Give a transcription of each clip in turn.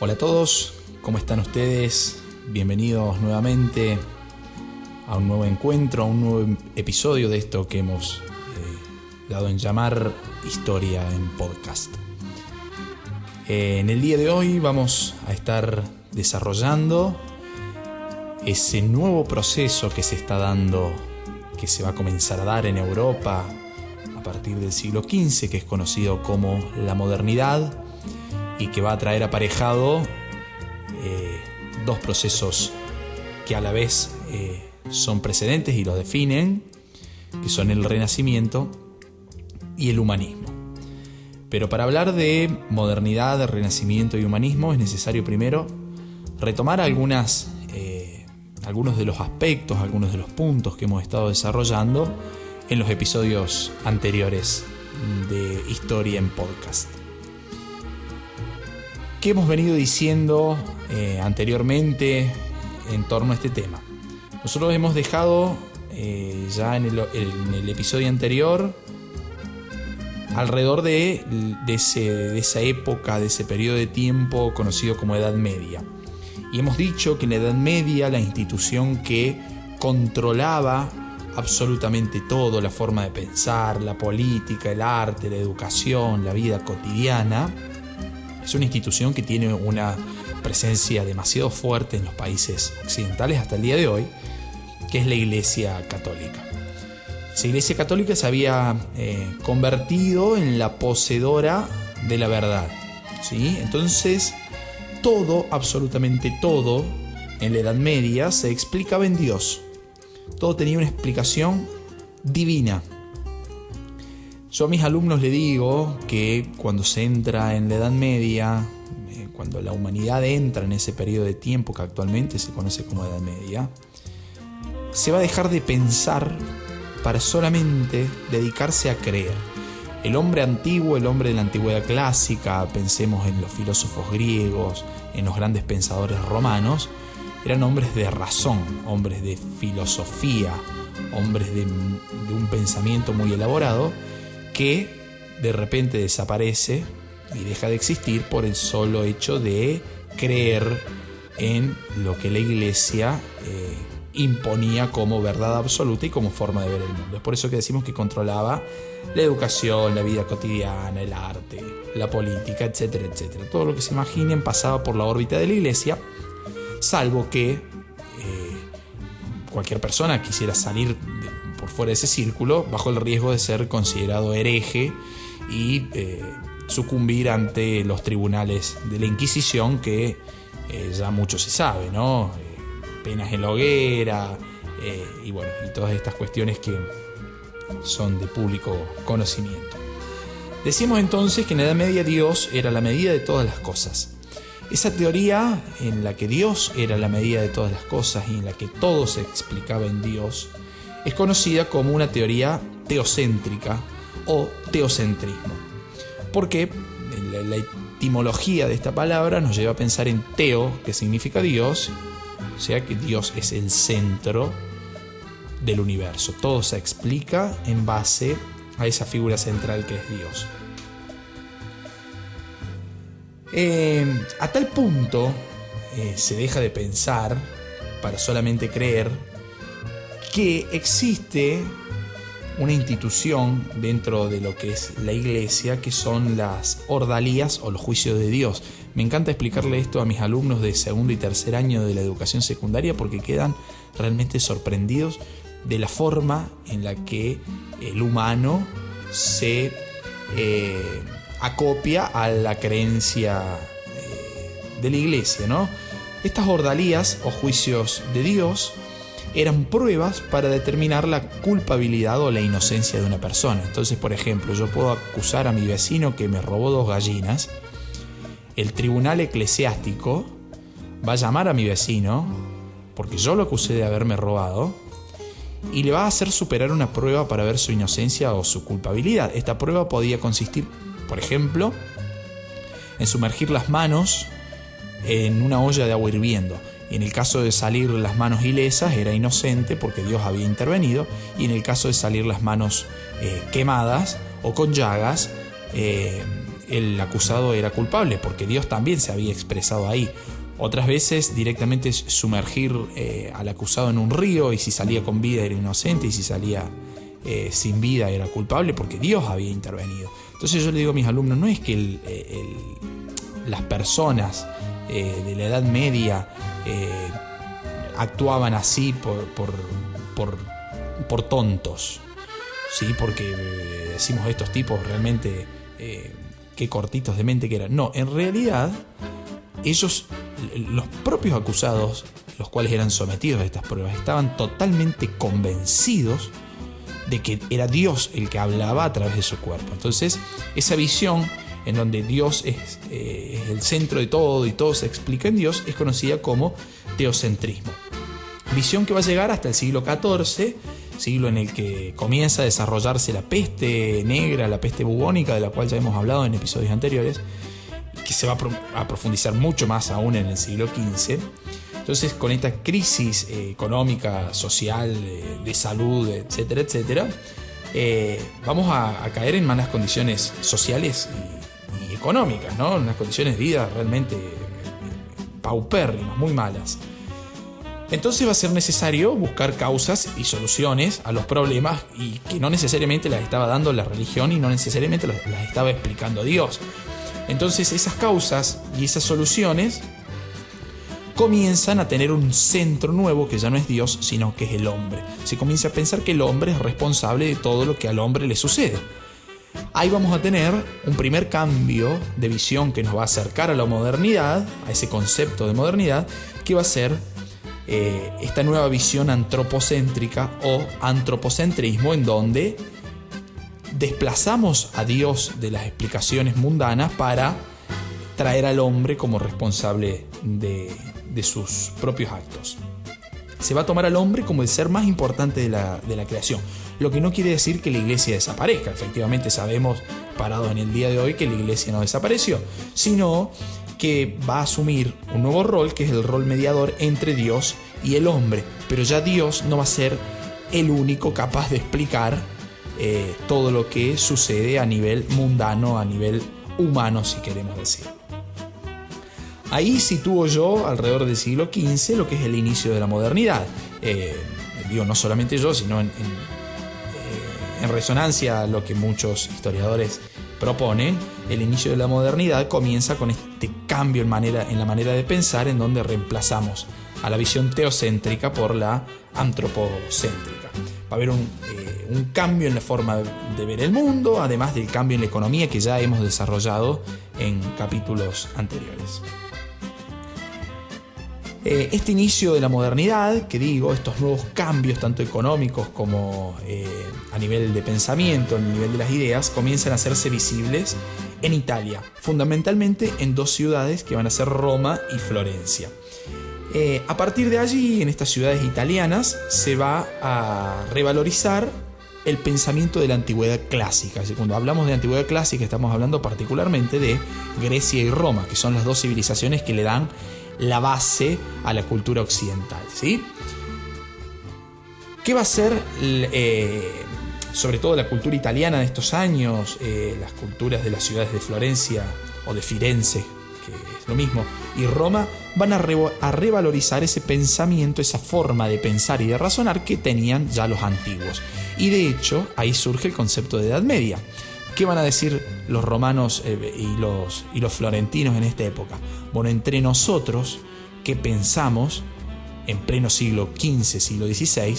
Hola a todos, ¿cómo están ustedes? Bienvenidos nuevamente a un nuevo encuentro, a un nuevo episodio de esto que hemos dado en llamar Historia en Podcast. En el día de hoy vamos a estar desarrollando ese nuevo proceso que se está dando, que se va a comenzar a dar en Europa a partir del siglo XV, que es conocido como la modernidad, y que va a traer aparejado dos procesos que a la vez son precedentes y los definen, que son el Renacimiento y el humanismo. Pero para hablar de modernidad, Renacimiento y humanismo es necesario primero retomar algunos de los aspectos, algunos de los puntos que hemos estado desarrollando en los episodios anteriores de Historia en Podcast. ¿Qué hemos venido diciendo anteriormente en torno a este tema? Nosotros hemos dejado ya en el episodio anterior alrededor de esa época, de ese periodo de tiempo conocido como Edad Media. Y hemos dicho que en la Edad Media la institución que controlaba absolutamente todo, la forma de pensar, la política, el arte, la educación, la vida cotidiana, es una institución que tiene una presencia demasiado fuerte en los países occidentales hasta el día de hoy, que es la Iglesia Católica. Esa Iglesia Católica se había convertido en la poseedora de la verdad, ¿sí? Entonces, todo, absolutamente todo, en la Edad Media se explicaba en Dios. Todo tenía una explicación divina. Yo a mis alumnos les digo que cuando se entra en la Edad Media, cuando la humanidad entra en ese periodo de tiempo que actualmente se conoce como Edad Media, se va a dejar de pensar para solamente dedicarse a creer. El hombre antiguo, el hombre de la antigüedad clásica, pensemos en los filósofos griegos, en los grandes pensadores romanos, eran hombres de razón, hombres de filosofía, hombres de un pensamiento muy elaborado, que de repente desaparece y deja de existir por el solo hecho de creer en lo que la Iglesia imponía como verdad absoluta y como forma de ver el mundo. Es por eso que decimos que controlaba la educación, la vida cotidiana, el arte, la política, etcétera, etcétera. Todo lo que se imaginen pasaba por la órbita de la Iglesia, salvo que cualquier persona quisiera salir por fuera de ese círculo bajo el riesgo de ser considerado hereje y sucumbir ante los tribunales de la Inquisición, que ya mucho se sabe, ¿no? Penas en la hoguera y todas estas cuestiones que son de público conocimiento. Decimos entonces que en la Edad Media Dios era la medida de todas las cosas. Esa teoría en la que Dios era la medida de todas las cosas y en la que todo se explicaba en Dios es conocida como una teoría teocéntrica o teocentrismo. Porque la etimología de esta palabra nos lleva a pensar en teo, que significa Dios, o sea que Dios es el centro del universo. Todo se explica en base a esa figura central que es Dios. A tal punto se deja de pensar para solamente creer que existe una institución dentro de lo que es la Iglesia, que son las ordalías o los juicios de Dios. Me encanta explicarle esto a mis alumnos de segundo y tercer año de la educación secundaria porque quedan realmente sorprendidos de la forma en la que el humano se acopia a la creencia de la Iglesia, ¿no? Estas ordalías o juicios de Dios eran pruebas para determinar la culpabilidad o la inocencia de una persona. Entonces, por ejemplo, yo puedo acusar a mi vecino que me robó 2 gallinas. El tribunal eclesiástico va a llamar a mi vecino, porque yo lo acusé de haberme robado, y le va a hacer superar una prueba para ver su inocencia o su culpabilidad. Esta prueba podía consistir, por ejemplo, en sumergir las manos en una olla de agua hirviendo. Y en el caso de salir las manos ilesas era inocente porque Dios había intervenido, y en el caso de salir las manos quemadas o con llagas el acusado era culpable, porque Dios también se había expresado ahí. Otras veces directamente sumergir al acusado en un río, y si salía con vida era inocente, y si salía sin vida era culpable, porque Dios había intervenido. Entonces yo le digo a mis alumnos, no es que las personas de la Edad Media actuaban así por tontos, ¿sí? Porque decimos estos tipos realmente qué cortitos de mente que eran. No, en realidad ellos, los propios acusados, los cuales eran sometidos a estas pruebas, estaban totalmente convencidos de que era Dios el que hablaba a través de su cuerpo. Entonces, esa visión en donde Dios es el centro de todo y todo se explica en Dios, es conocida como teocentrismo. Visión que va a llegar hasta el siglo XIV, siglo en el que comienza a desarrollarse la peste negra, la peste bubónica, de la cual ya hemos hablado en episodios anteriores, que se va a profundizar mucho más aún en el siglo XV. Entonces, con esta crisis económica, social, de salud, etcétera, etcétera, vamos a caer en malas condiciones sociales y económicas, ¿no? Unas condiciones de vida realmente paupérrimas, muy malas. Entonces va a ser necesario buscar causas y soluciones a los problemas, y que no necesariamente las estaba dando la religión y no necesariamente las estaba explicando Dios. Entonces esas causas y esas soluciones comienzan a tener un centro nuevo que ya no es Dios, sino que es el hombre. Se comienza a pensar que el hombre es responsable de todo lo que al hombre le sucede. Ahí vamos a tener un primer cambio de visión que nos va a acercar a la modernidad, a ese concepto de modernidad, que va a ser esta nueva visión antropocéntrica o antropocentrismo, en donde desplazamos a Dios de las explicaciones mundanas para traer al hombre como responsable de sus propios actos. Se va a tomar al hombre como el ser más importante de la creación, lo que no quiere decir que la iglesia desaparezca. Efectivamente sabemos, parados en el día de hoy, que la iglesia no desapareció, sino que va a asumir un nuevo rol, que es el rol mediador entre Dios y el hombre. Pero ya Dios no va a ser el único capaz de explicar todo lo que sucede a nivel mundano, a nivel humano, si queremos decir. Ahí sitúo yo, alrededor del siglo XV, lo que es el inicio de la modernidad. Digo, no solamente yo, sino en resonancia a lo que muchos historiadores proponen. El inicio de la modernidad comienza con este cambio en la manera de pensar, en donde reemplazamos a la visión teocéntrica por la antropocéntrica. Va a haber un cambio en la forma de ver el mundo, además del cambio en la economía que ya hemos desarrollado en capítulos anteriores. Este inicio de la modernidad, que digo, estos nuevos cambios tanto económicos como a nivel de pensamiento, a nivel de las ideas, comienzan a hacerse visibles en Italia, fundamentalmente en dos ciudades que van a ser Roma y Florencia. A partir de allí, en estas ciudades italianas, se va a revalorizar el pensamiento de la antigüedad clásica. Así, cuando hablamos de antigüedad clásica, estamos hablando particularmente de Grecia y Roma, que son las dos civilizaciones que le dan la base a la cultura occidental, ¿sí? ¿Qué va a ser, sobre todo la cultura italiana de estos años, las culturas de las ciudades de Florencia o de Firenze, que es lo mismo, y Roma, van a revalorizar ese pensamiento, esa forma de pensar y de razonar que tenían ya los antiguos? Y de hecho, ahí surge el concepto de Edad Media. ¿Qué van a decir los romanos y los florentinos en esta época? Bueno, entre nosotros que pensamos en pleno siglo XV, siglo XVI,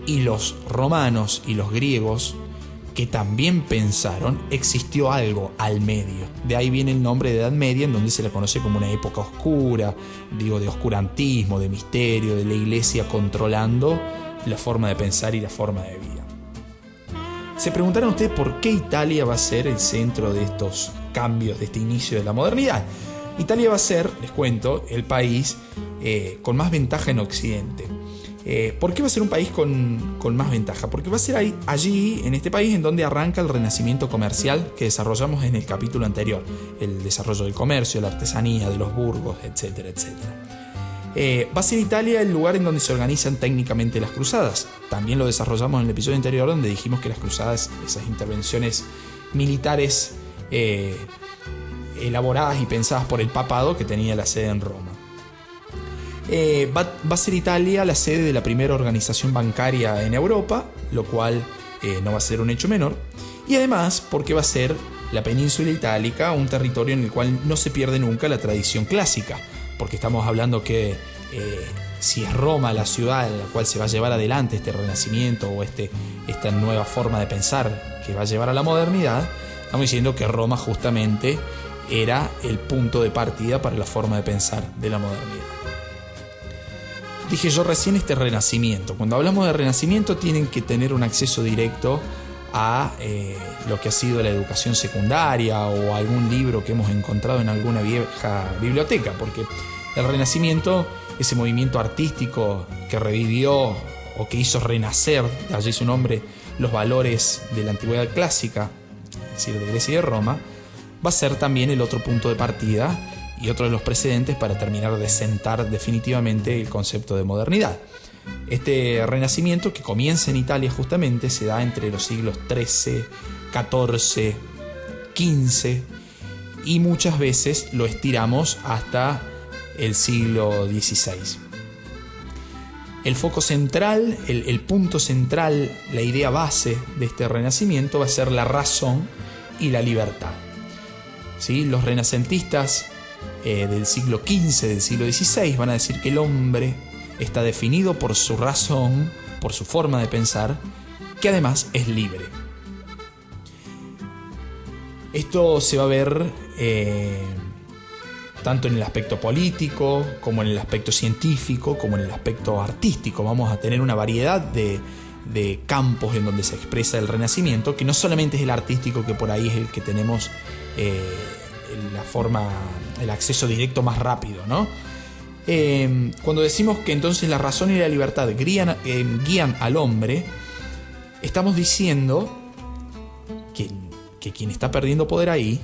y los romanos y los griegos que también pensaron, existió algo al medio. De ahí viene el nombre de Edad Media, en donde se la conoce como una época oscura, digo, de oscurantismo, de misterio, de la iglesia controlando la forma de pensar y la forma de vida. Se preguntarán ustedes por qué Italia va a ser el centro de estos cambios, de este inicio de la modernidad. Italia va a ser, les cuento, el país con más ventaja en Occidente. ¿Por qué va a ser un país con más ventaja? Porque va a ser allí, en este país, en donde arranca el renacimiento comercial que desarrollamos en el capítulo anterior. El desarrollo del comercio, la artesanía, de los burgos, etcétera, etcétera. Va a ser Italia el lugar en donde se organizan técnicamente las cruzadas. También lo desarrollamos en el episodio anterior, donde dijimos que las cruzadas, esas intervenciones militares elaboradas y pensadas por el papado, que tenía la sede en Roma. Va a ser Italia la sede de la primera organización bancaria en Europa, lo cual no va a ser un hecho menor, y además porque va a ser la península itálica un territorio en el cual no se pierde nunca la tradición clásica, porque estamos hablando que si es Roma la ciudad en la cual se va a llevar adelante este renacimiento o esta nueva forma de pensar que va a llevar a la modernidad, estamos diciendo que Roma justamente era el punto de partida para la forma de pensar de la modernidad. Dije yo recién este renacimiento. Cuando hablamos de renacimiento tienen que tener un acceso directo a lo que ha sido la educación secundaria o algún libro que hemos encontrado en alguna vieja biblioteca, porque el Renacimiento, ese movimiento artístico que revivió o que hizo renacer, de allí su nombre, los valores de la antigüedad clásica, es decir, de Grecia y de Roma, va a ser también el otro punto de partida y otro de los precedentes para terminar de sentar definitivamente el concepto de modernidad. Este renacimiento, que comienza en Italia justamente, se da entre los siglos XIII, XIV, XV y muchas veces lo estiramos hasta el siglo XVI. El foco central, el punto central, la idea base de este renacimiento va a ser la razón y la libertad. ¿Sí? Los renacentistas del siglo XV, del siglo XVI, van a decir que el hombre está definido por su razón, por su forma de pensar, que además es libre. Esto se va a ver tanto en el aspecto político, como en el aspecto científico, como en el aspecto artístico. Vamos a tener una variedad de campos en donde se expresa el Renacimiento, que no solamente es el artístico, que por ahí es el que tenemos el acceso directo más rápido, ¿no? Cuando decimos que entonces la razón y la libertad guían al hombre, estamos diciendo que quien está perdiendo poder ahí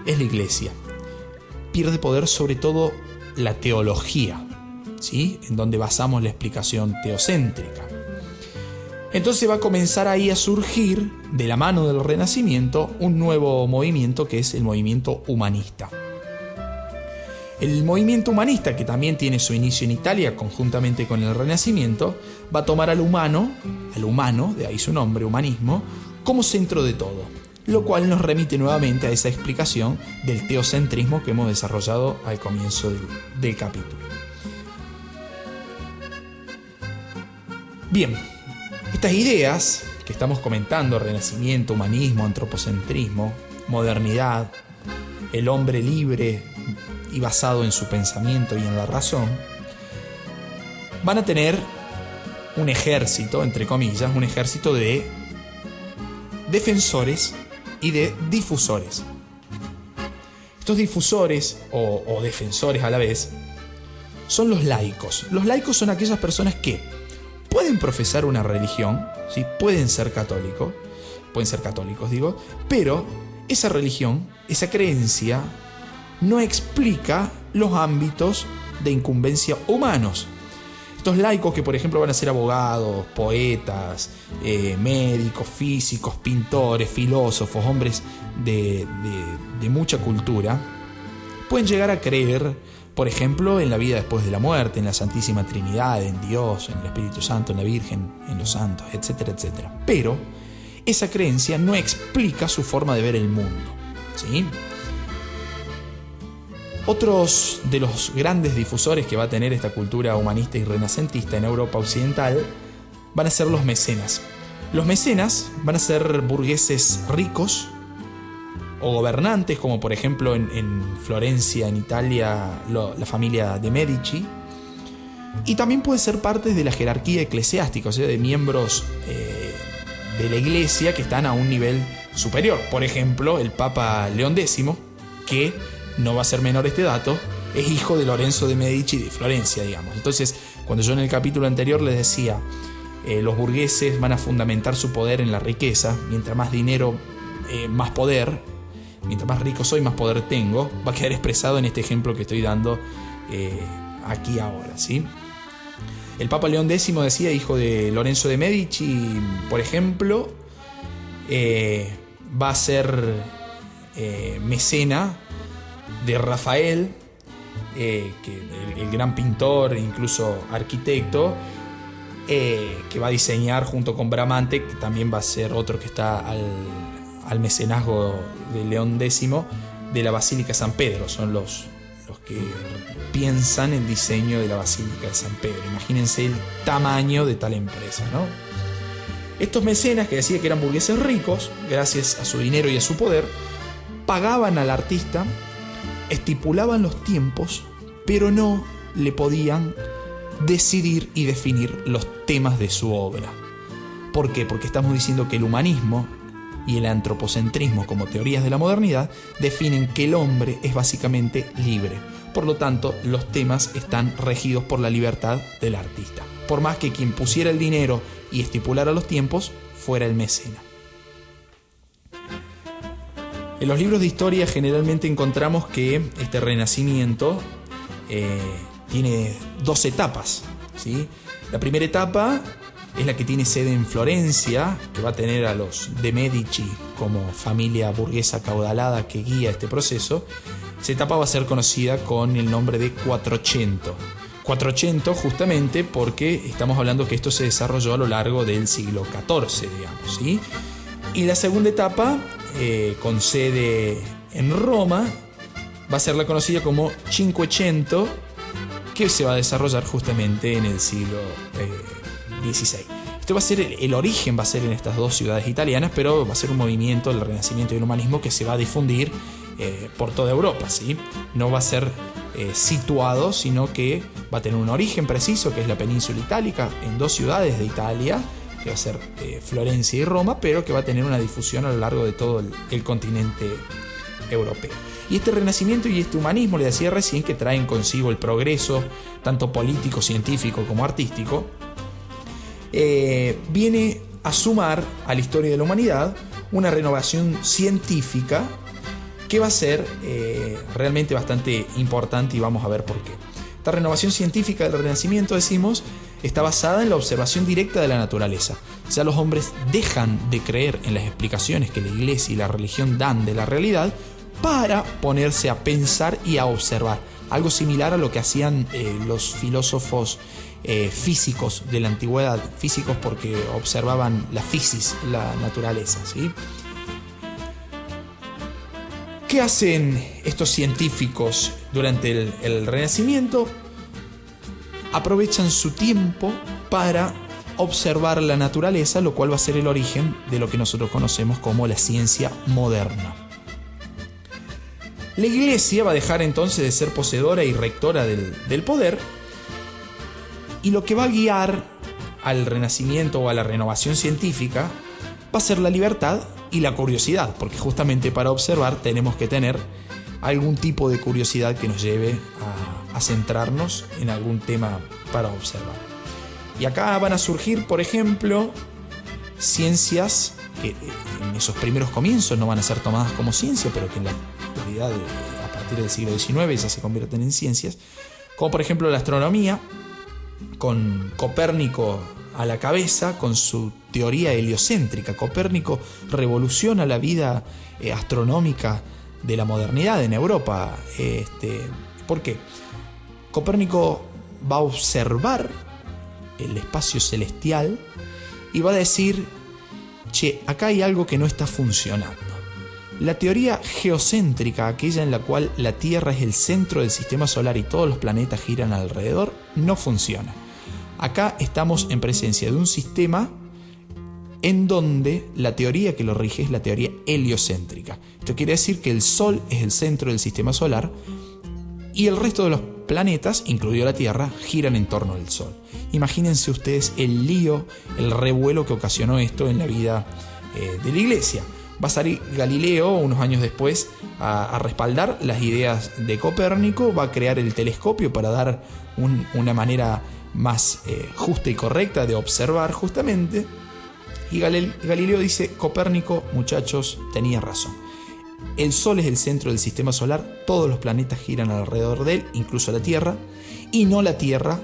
es la Iglesia. Pierde poder sobre todo la teología, ¿sí? En donde basamos la explicación teocéntrica. Entonces va a comenzar ahí a surgir, de la mano del Renacimiento, un nuevo movimiento que es el movimiento humanista. El movimiento humanista, que también tiene su inicio en Italia conjuntamente con el Renacimiento, va a tomar al humano, de ahí su nombre, humanismo, como centro de todo, lo cual nos remite nuevamente a esa explicación del teocentrismo que hemos desarrollado al comienzo del capítulo. Bien, estas ideas que estamos comentando, renacimiento, humanismo, antropocentrismo, modernidad, el hombre libre y basado en su pensamiento y en la razón, van a tener un ejército, entre comillas, un ejército de defensores y de difusores. Estos difusores o defensores a la vez son los laicos. Los laicos son aquellas personas que pueden profesar una religión, ¿sí? Pueden ser católicos, pero esa religión, esa creencia, no explica los ámbitos de incumbencia humanos. Estos laicos que, por ejemplo, van a ser abogados, poetas, médicos, físicos, pintores, filósofos, hombres de mucha cultura, pueden llegar a creer, por ejemplo, en la vida después de la muerte, en la Santísima Trinidad, en Dios, en el Espíritu Santo, en la Virgen, en los santos, etcétera, etcétera. Pero esa creencia no explica su forma de ver el mundo, ¿sí? Otros de los grandes difusores que va a tener esta cultura humanista y renacentista en Europa occidental van a ser los mecenas. Los mecenas van a ser burgueses ricos o gobernantes, como por ejemplo en Florencia, en Italia, la familia de Medici. Y también puede ser parte de la jerarquía eclesiástica, o sea, de miembros de la Iglesia que están a un nivel superior. Por ejemplo, el Papa León X, que no va a ser menor este dato, es hijo de Lorenzo de Medici de Florencia, digamos. Entonces, cuando yo en el capítulo anterior les decía, los burgueses van a fundamentar su poder en la riqueza, mientras más dinero, más poder, mientras más rico soy, más poder tengo, va a quedar expresado en este ejemplo que estoy dando aquí ahora, ¿sí? El Papa León X decía, hijo de Lorenzo de Medici, por ejemplo, va a ser mecena de Rafael, que el gran pintor e incluso arquitecto, que va a diseñar junto con Bramante, que también va a ser otro que está al mecenazgo de León X, de la Basílica San Pedro. Son los que piensan el diseño de la Basílica de San Pedro. Imagínense el tamaño de tal empresa, ¿no? Estos mecenas, que decía que eran burgueses ricos, gracias a su dinero y a su poder, pagaban al artista, estipulaban los tiempos, pero no le podían decidir y definir los temas de su obra. ¿Por qué? Porque estamos diciendo que el humanismo y el antropocentrismo como teorías de la modernidad definen que el hombre es básicamente libre. Por lo tanto, los temas están regidos por la libertad del artista, por más que quien pusiera el dinero y estipulara los tiempos fuera el mecena. En los libros de historia generalmente encontramos que este renacimiento tiene dos etapas, ¿sí? La primera etapa es la que tiene sede en Florencia, que va a tener a los de Medici como familia burguesa caudalada que guía este proceso. Esa etapa va a ser conocida con el nombre de Quattrocento. Quattrocento justamente porque estamos hablando que esto se desarrolló a lo largo del siglo XIV, digamos, ¿sí? Y la segunda etapa, con sede en Roma, va a ser la conocida como Cinquecento, que se va a desarrollar justamente en el siglo XVI. Esto va a ser el origen, va a ser en estas dos ciudades italianas, pero va a ser un movimiento del Renacimiento y el humanismo que se va a difundir por toda Europa, ¿sí? No va a ser situado, sino que va a tener un origen preciso, que es la península itálica, en dos ciudades de Italia, que va a ser Florencia y Roma, pero que va a tener una difusión a lo largo de todo el continente europeo. Y este renacimiento y este humanismo, le decía recién, que traen consigo el progreso, tanto político, científico como artístico, viene a sumar a la historia de la humanidad una renovación científica que va a ser realmente bastante importante, y vamos a ver por qué. Esta renovación científica del Renacimiento, decimos, está basada en la observación directa de la naturaleza. Ya los hombres dejan de creer en las explicaciones que la Iglesia y la religión dan de la realidad para ponerse a pensar y a observar. Algo similar a lo que hacían los filósofos físicos de la antigüedad. Físicos porque observaban la physis, la naturaleza, ¿sí? ¿Qué hacen estos científicos durante el Renacimiento? Aprovechan su tiempo para observar la naturaleza, lo cual va a ser el origen de lo que nosotros conocemos como la ciencia moderna. La Iglesia va a dejar entonces de ser poseedora y rectora del poder, y lo que va a guiar al Renacimiento o a la renovación científica va a ser la libertad y la curiosidad, porque justamente para observar tenemos que tener algún tipo de curiosidad que nos lleve a centrarnos en algún tema para observar. Y acá van a surgir, por ejemplo, ciencias que en esos primeros comienzos no van a ser tomadas como ciencia, pero que en la actualidad, a partir del siglo XIX, ya se convierten en ciencias, como por ejemplo la astronomía, con Copérnico a la cabeza, con su teoría heliocéntrica. Copérnico revoluciona la vida astronómica de la modernidad en Europa. ¿Por qué? Copérnico va a observar el espacio celestial y va a decir: che, acá hay algo que no está funcionando. La teoría geocéntrica, aquella en la cual la Tierra es el centro del sistema solar y todos los planetas giran alrededor, no funciona. Acá estamos en presencia de un sistema en donde la teoría que lo rige es la teoría heliocéntrica. Esto quiere decir que el Sol es el centro del sistema solar y el resto de los planetas, incluido la Tierra, giran en torno al Sol. Imagínense ustedes el lío, el revuelo que ocasionó esto en la vida de la Iglesia. Va a salir Galileo unos años después a respaldar las ideas de Copérnico, va a crear el telescopio para dar una manera más justa y correcta de observar justamente. Y Galileo dice: Copérnico, muchachos, tenía razón. El Sol es el centro del sistema solar, todos los planetas giran alrededor de él, incluso la Tierra, y no la Tierra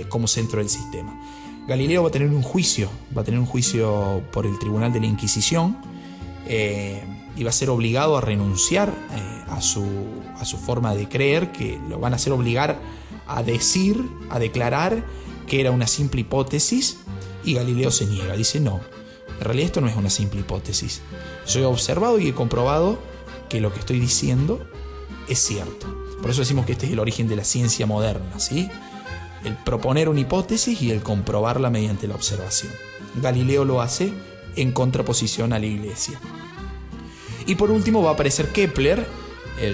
como centro del sistema. Galileo va a tener un juicio por el Tribunal de la Inquisición, iba a ser obligado a renunciar a su forma de creer, que lo van a hacer obligar a declarar que era una simple hipótesis, y Galileo se niega, dice no, en realidad esto no es una simple hipótesis, yo he observado y he comprobado que lo que estoy diciendo es cierto. Por eso decimos que este es el origen de la ciencia moderna, ¿sí? El proponer una hipótesis y el comprobarla mediante la observación. Galileo lo hace en contraposición a la Iglesia. Y por último va a aparecer Kepler,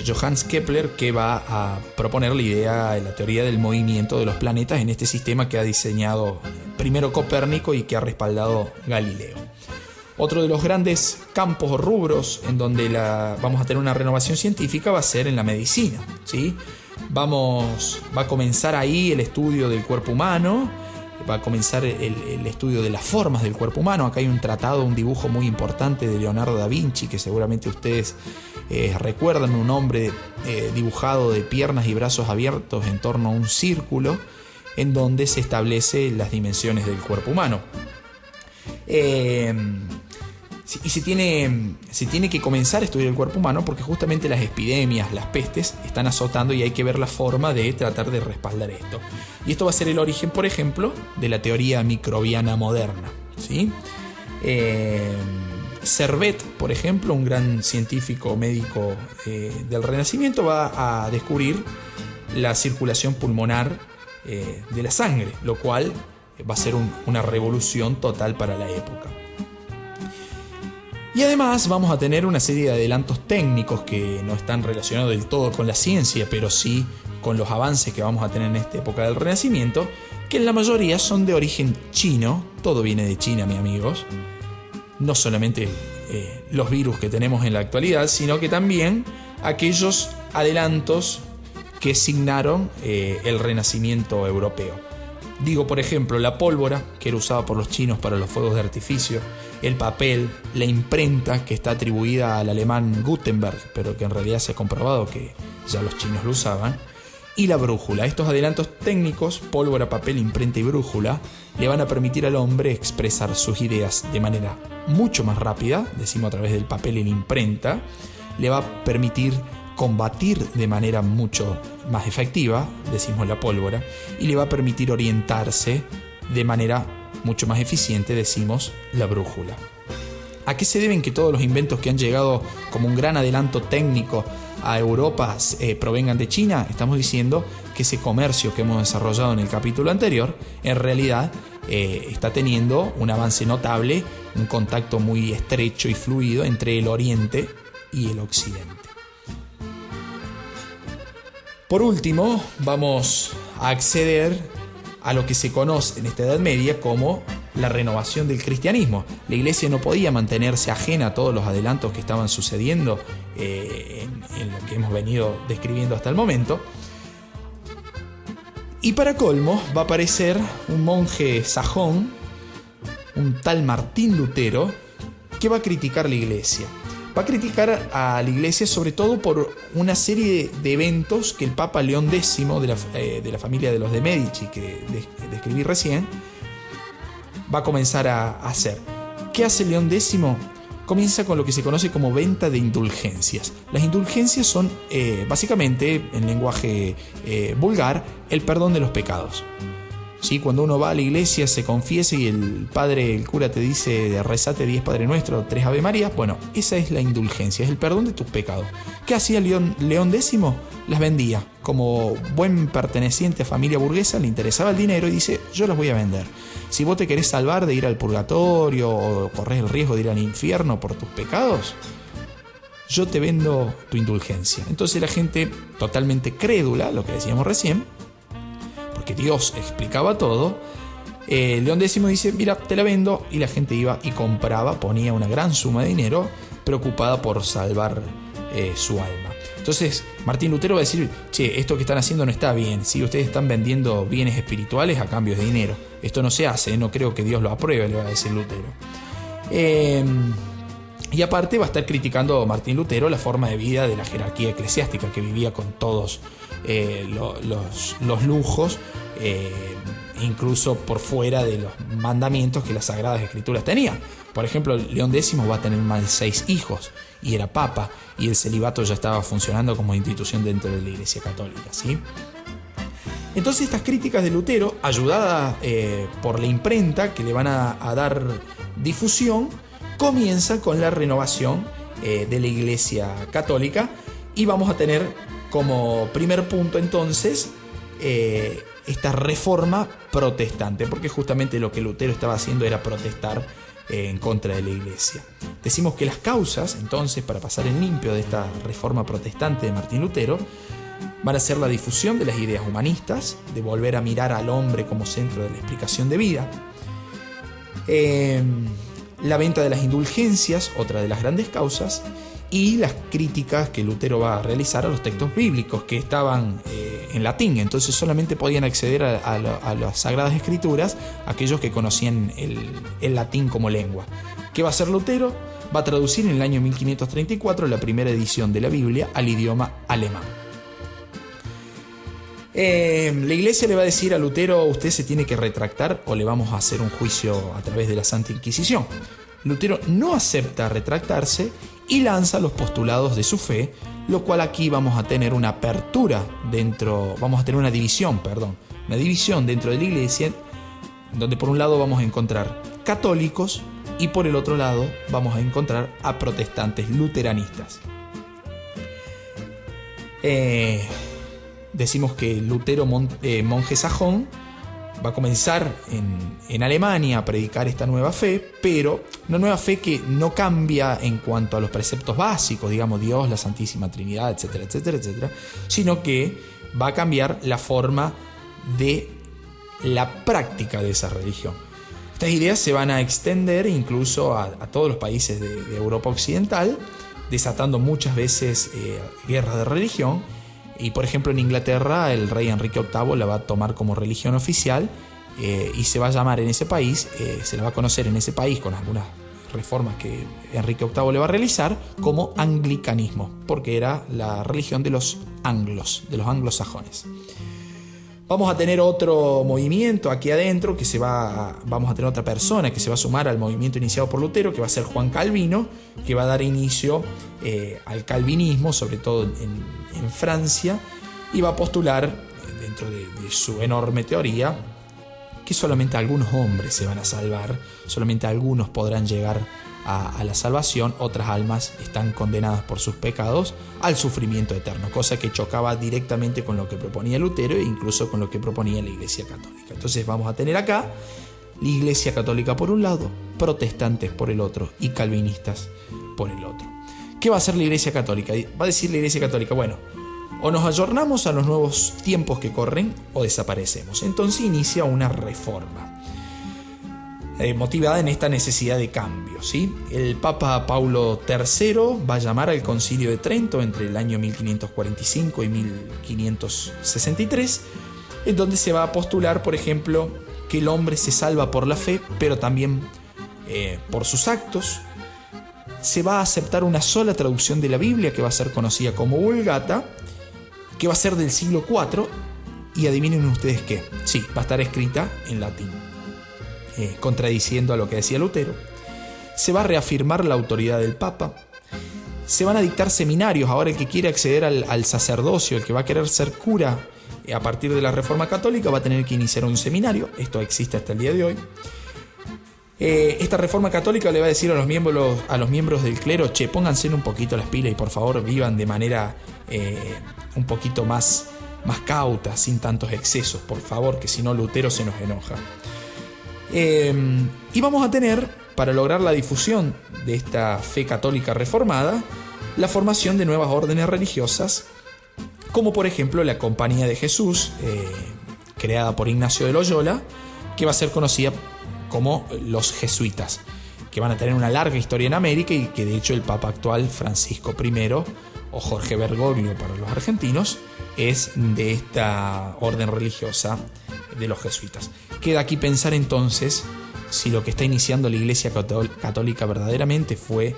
Johannes Kepler, que va a proponer la idea de la teoría del movimiento de los planetas en este sistema que ha diseñado primero Copérnico y que ha respaldado Galileo. Otro de los grandes campos o rubros en donde vamos a tener una renovación científica va a ser en la medicina, ¿sí? Va a comenzar ahí el estudio del cuerpo humano, va a comenzar el estudio de las formas del cuerpo humano. Acá hay un tratado, un dibujo muy importante de Leonardo da Vinci, que seguramente ustedes recuerdan, un hombre dibujado de piernas y brazos abiertos en torno a un círculo, en donde se establece las dimensiones del cuerpo humano. Y se tiene que comenzar a estudiar el cuerpo humano porque justamente las epidemias, las pestes, están azotando y hay que ver la forma de tratar de respaldar esto. Y esto va a ser el origen, por ejemplo, de la teoría microbiana moderna, ¿sí? Servet, por ejemplo, un gran científico médico del Renacimiento, va a descubrir la circulación pulmonar de la sangre, lo cual va a ser una revolución total para la época. Y además vamos a tener una serie de adelantos técnicos que no están relacionados del todo con la ciencia, pero sí con los avances que vamos a tener en esta época del Renacimiento, que en la mayoría son de origen chino. Todo viene de China, mis amigos. No solamente los virus que tenemos en la actualidad, sino que también aquellos adelantos que signaron el Renacimiento europeo. Digo, por ejemplo, la pólvora, que era usada por los chinos para los fuegos de artificio, el papel, la imprenta, que está atribuida al alemán Gutenberg, pero que en realidad se ha comprobado que ya los chinos lo usaban, y la brújula. Estos adelantos técnicos, pólvora, papel, imprenta y brújula, le van a permitir al hombre expresar sus ideas de manera mucho más rápida, decimos a través del papel y la imprenta, le va a permitir combatir de manera mucho más efectiva, decimos la pólvora, y le va a permitir orientarse de manera mucho más eficiente, decimos la brújula. ¿A qué se deben que todos los inventos que han llegado como un gran adelanto técnico a Europa provengan de China? Estamos diciendo que ese comercio que hemos desarrollado en el capítulo anterior, en realidad está teniendo un avance notable, un contacto muy estrecho y fluido entre el Oriente y el Occidente. Por último, vamos a acceder a lo que se conoce en esta Edad Media como la renovación del cristianismo. La Iglesia no podía mantenerse ajena a todos los adelantos que estaban sucediendo en lo que hemos venido describiendo hasta el momento. Y para colmo va a aparecer un monje sajón, un tal Martín Lutero, que va a criticar la Iglesia. Va a criticar a la Iglesia sobre todo por una serie de eventos que el Papa León X de la familia de los de Medici, que describí recién, va a comenzar a hacer. ¿Qué hace León X? Comienza con lo que se conoce como venta de indulgencias. Las indulgencias son básicamente, en lenguaje vulgar, el perdón de los pecados. ¿Sí? Cuando uno va a la iglesia, se confiesa y el cura te dice: rezate 10 Padre Nuestro, 3 Ave María. Bueno, esa es la indulgencia, es el perdón de tus pecados. ¿Qué hacía León X? Las vendía. Como buen perteneciente a familia burguesa, le interesaba el dinero y dice: yo las voy a vender. Si vos te querés salvar de ir al purgatorio o corres el riesgo de ir al infierno por tus pecados, yo te vendo tu indulgencia. Entonces la gente, totalmente crédula, lo que decíamos recién, que Dios explicaba todo, León X dice: mira, te la vendo, y la gente iba y compraba, ponía una gran suma de dinero preocupada por salvar su alma. Entonces Martín Lutero va a decir: che, esto que están haciendo no está bien, si ustedes están vendiendo bienes espirituales a cambio de dinero, esto no se hace, no creo que Dios lo apruebe, le va a decir Lutero. Y aparte va a estar criticando Martín Lutero la forma de vida de la jerarquía eclesiástica, que vivía con todos los lujos incluso por fuera de los mandamientos que las Sagradas Escrituras tenían. Por ejemplo, León X va a tener más de 6 hijos y era papa, y el celibato ya estaba funcionando como institución dentro de la Iglesia Católica, ¿sí? Entonces estas críticas de Lutero, ayudadas por la imprenta que le van a dar difusión, comienza con la renovación de la Iglesia Católica, y vamos a tener como primer punto entonces esta reforma protestante, porque justamente lo que Lutero estaba haciendo era protestar en contra de la Iglesia. Decimos que las causas, entonces, para pasar en limpio de esta reforma protestante de Martín Lutero, van a ser la difusión de las ideas humanistas, de volver a mirar al hombre como centro de la explicación de vida, la venta de las indulgencias, otra de las grandes causas, y las críticas que Lutero va a realizar a los textos bíblicos que estaban en latín. Entonces solamente podían acceder a las Sagradas Escrituras aquellos que conocían el latín como lengua. ¿Qué va a hacer Lutero? Va a traducir en el año 1534 la primera edición de la Biblia al idioma alemán. La iglesia le va a decir a Lutero: usted se tiene que retractar o le vamos a hacer un juicio a través de la Santa Inquisición. Lutero no acepta retractarse y lanza los postulados de su fe, lo cual aquí vamos a tener una apertura una división dentro de la iglesia, donde por un lado vamos a encontrar católicos y por el otro lado vamos a encontrar a protestantes luteranistas. Decimos que Lutero, monje sajón, va a comenzar en Alemania a predicar esta nueva fe, pero una nueva fe que no cambia en cuanto a los preceptos básicos, digamos Dios, la Santísima Trinidad, etcétera, etcétera, etcétera, sino que va a cambiar la forma de la práctica de esa religión. Estas ideas se van a extender incluso a todos los países de Europa Occidental, desatando muchas veces guerras de religión. Y por ejemplo en Inglaterra el rey Enrique VIII la va a tomar como religión oficial, y se va a llamar en ese país, se la va a conocer en ese país con algunas reformas que Enrique VIII le va a realizar como anglicanismo, porque era la religión de los anglosajones. Vamos a tener otro movimiento aquí adentro vamos a tener otra persona que se va a sumar al movimiento iniciado por Lutero, que va a ser Juan Calvino, que va a dar inicio al calvinismo, sobre todo en Francia, y va a postular, dentro de su enorme teoría, que solamente algunos hombres se van a salvar, solamente algunos podrán llegar a la salvación, otras almas están condenadas por sus pecados al sufrimiento eterno, cosa que chocaba directamente con lo que proponía Lutero e incluso con lo que proponía la Iglesia Católica. Entonces vamos a tener acá la Iglesia Católica por un lado, protestantes por el otro y calvinistas por el otro. ¿Qué va a hacer la Iglesia Católica? Va a decir la Iglesia Católica: bueno, o nos ayornamos a los nuevos tiempos que corren o desaparecemos. Entonces inicia una reforma motivada en esta necesidad de cambio, ¿sí? El Papa Paulo III va a llamar al Concilio de Trento entre el año 1545 y 1563, en donde se va a postular, por ejemplo, que el hombre se salva por la fe, pero también por sus actos. Se va a aceptar una sola traducción de la Biblia, que va a ser conocida como Vulgata, que va a ser del siglo IV, y adivinen ustedes qué, sí, va a estar escrita en latín, contradiciendo a lo que decía Lutero. Se va a reafirmar la autoridad del Papa. Se van a dictar seminarios. Ahora el que quiere acceder al sacerdocio, el que va a querer ser cura a partir de la Reforma Católica, va a tener que iniciar un seminario. Esto existe hasta el día de hoy. Esta Reforma Católica le va a decir a los miembros del clero: che, pónganse un poquito las pilas y por favor vivan de manera un poquito más cauta, sin tantos excesos, por favor, que si no Lutero se nos enoja. Y vamos a tener, para lograr la difusión de esta fe católica reformada, la formación de nuevas órdenes religiosas, como por ejemplo la Compañía de Jesús, creada por Ignacio de Loyola, que va a ser conocida como los jesuitas, que van a tener una larga historia en América y que de hecho el Papa actual, Francisco I, o Jorge Bergoglio para los argentinos, es de esta orden religiosa de los jesuitas. Queda aquí pensar entonces si lo que está iniciando la Iglesia Católica verdaderamente fue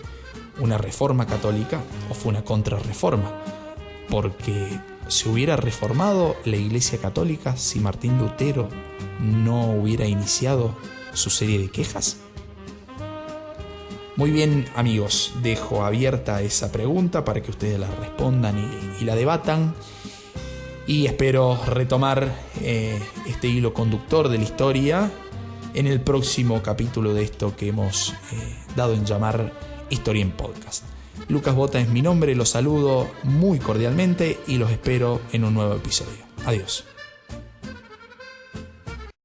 una reforma católica o fue una contrarreforma, porque ¿Se hubiera reformado la Iglesia Católica si Martín Lutero no hubiera iniciado su serie de quejas? Muy bien, amigos, dejo abierta esa pregunta para que ustedes la respondan y la debatan. Y espero retomar este hilo conductor de la historia en el próximo capítulo de esto que hemos dado en llamar Historia en Podcast. Lucas Bota es mi nombre, los saludo muy cordialmente y los espero en un nuevo episodio. Adiós.